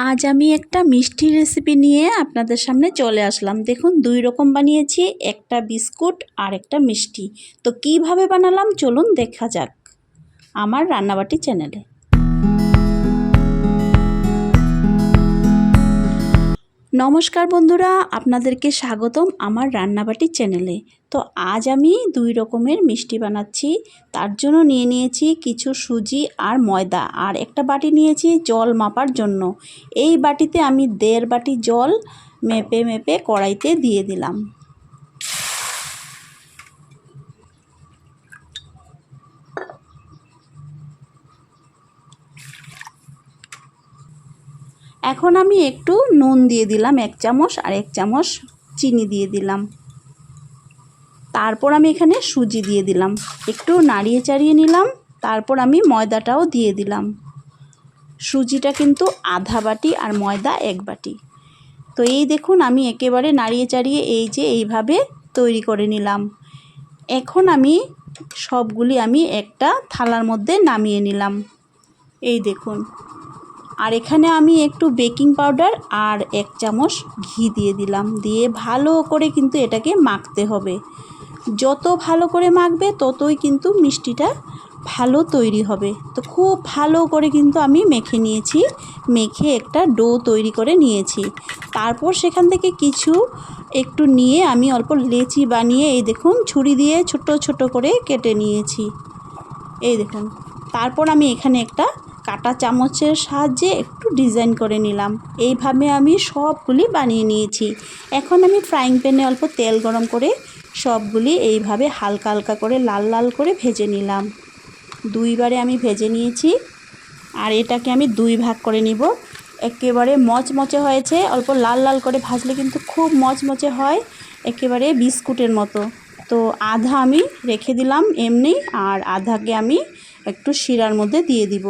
আজ আমি একটা মিষ্টি রেসিপি নিয়ে আপনাদের সামনে চলে আসলাম। দেখুন দুই রকম বানিয়েছি, একটা বিস্কুট আর একটা মিষ্টি। তো কিভাবে বানালাম চলুন দেখা যাক আমার রান্নাবাটি চ্যানেলে। নমস্কার বন্ধুরা, আপনাদেরকে স্বাগতম আমার রান্নাবাটি চ্যানেলে। তো আজ আমি দুই রকমের মিষ্টি বানাচ্ছি। তার জন্য নিয়ে নিয়েছি কিছু সুজি আর ময়দা, আর একটা বাটি নিয়েছি জল মাপার জন্য। এই বাটিতে আমি 1.5 বাটি জল মেপে মেপে কড়াইতে দিয়ে দিলাম। এখন আমি একটু নুন দিয়ে দিলাম 1 চামচ, আর 1 চামচ চিনি দিয়ে দিলাম। তারপর আমি এখানে সুজি দিয়ে দিলাম, একটু নাড়িয়ে চাড়িয়ে নিলাম। তারপর আমি ময়দাটাও দিয়ে দিলাম। সুজিটা কিন্তু আধা বাটি আর ময়দা 1 বাটি। তো এই দেখুন আমি একেবারে নাড়িয়ে চাড়িয়ে এইভাবে তৈরি করে নিলাম। এখন আমি সবগুলি একটা থালার মধ্যে নামিয়ে নিলাম। এই দেখুন, আর এখানে আমি একটু বেকিং পাউডার আর 1 চামচ ঘি দিয়ে দিলাম। দিয়ে ভালো করে কিন্তু এটাকে মাখতে হবে। যত ভালো করে মাখবে ততই কিন্তু মিষ্টিটা ভালো তৈরি হবে। তো খুব ভালো করে কিন্তু আমি মেখে নিয়েছি, মেখে একটা ডো তৈরি করে নিয়েছি। তারপর সেখান থেকে কিছু একটু নিয়ে আমি অল্প লেচি বানিয়ে এই দেখুন ছুরি দিয়ে ছোট ছোট করে কেটে নিয়েছি। এই দেখুন, তারপর আমি এখানে একটা কাঁটা চামচের সাহায্যে একটু ডিজাইন করে নিলাম। এইভাবে আমি সবগুলি বানিয়ে নিয়েছি। এখন আমি ফ্রাইং প্যানে অল্প তেল গরম করে সবগুলি এইভাবে হালকা হালকা করে লাল লাল করে ভেজে নিলাম। 2 বারে আমি ভেজে নিয়েছি। আর এটাকে আমি 2 ভাগ করে নিব। একেবারে মচমচে হয়েছে, অল্প লাল লাল করে ভাজলে কিন্তু খুব মচমচে হয়, একেবারে বিস্কুটের মতো। তো আধা আমি রেখে দিলাম এমনি, আর আধাকে আমি একটু শিরার মধ্যে দিয়ে দিব।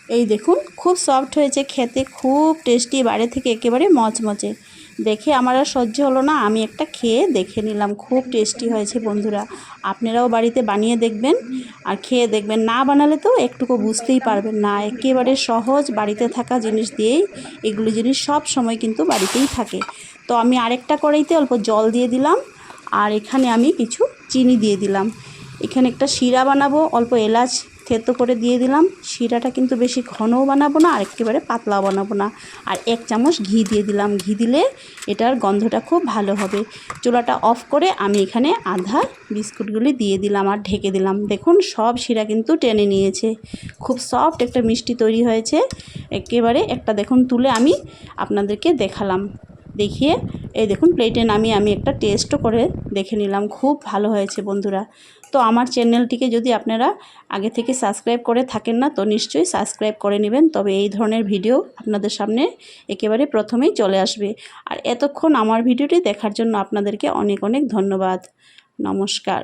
এই দেখুন খুব সফট হয়েছে, খেতে খুব টেস্টি, বাইরে থেকে একেবারে মচমচে। দেখে আমার আর সহ্য হলো না, আমি একটা খেয়ে দেখে নিলাম। খুব টেস্টি হয়েছে বন্ধুরা, আপনারাও বাড়িতে বানিয়ে দেখবেন আর খেয়ে দেখবেন। না বানালে তো একটুকু বুঝতেই পারবেন না। একেবারে সহজ, বাড়িতে থাকা জিনিস দিয়েই এগুলি জিনিস সব সময় কিন্তু বাড়িতেই থাকে। তো আমি আরেকটা কড়াইতে অল্প জল দিয়ে দিলাম, আর এখানে আমি কিছু চিনি দিয়ে দিলাম। এখানে একটা শিরা বানাবো, অল্প এলাচ থেতো করে দিয়ে দিলাম। শিরাটা কিন্তু বেশি ঘনও বানাবো না আর একেবারে পাতলাও বানাবো না। আর 1 চামচ ঘি দিয়ে দিলাম। ঘি দিলে এটার গন্ধটা খুব ভালো হবে। চুলাটা অফ করে আমি এখানে আধা বিস্কুটগুলি দিয়ে দিলাম আর ঢেকে দিলাম। দেখুন সব শিরা কিন্তু টেনে নিয়েছে, খুব সফট একটা মিষ্টি তৈরি হয়েছে। একেবারে একটা দেখুন তুলে আমি আপনাদেরকে দেখালাম। দেখিয়ে এই দেখুন প্লেটে নামিয়ে আমি একটা টেস্টও করে দেখে নিলাম। খুব ভালো হয়েছে বন্ধুরা। তো আমার চ্যানেলটিকে যদি আপনারা আগে থেকে সাবস্ক্রাইব করে থাকেন না, তো নিশ্চয়ই সাবস্ক্রাইব করে নেবেন, তবে এই ধরনের ভিডিও আপনাদের সামনে একেবারে প্রথমেই চলে আসবে। আর এতক্ষণ আমার ভিডিওটি দেখার জন্য আপনাদেরকে অনেক অনেক ধন্যবাদ। নমস্কার।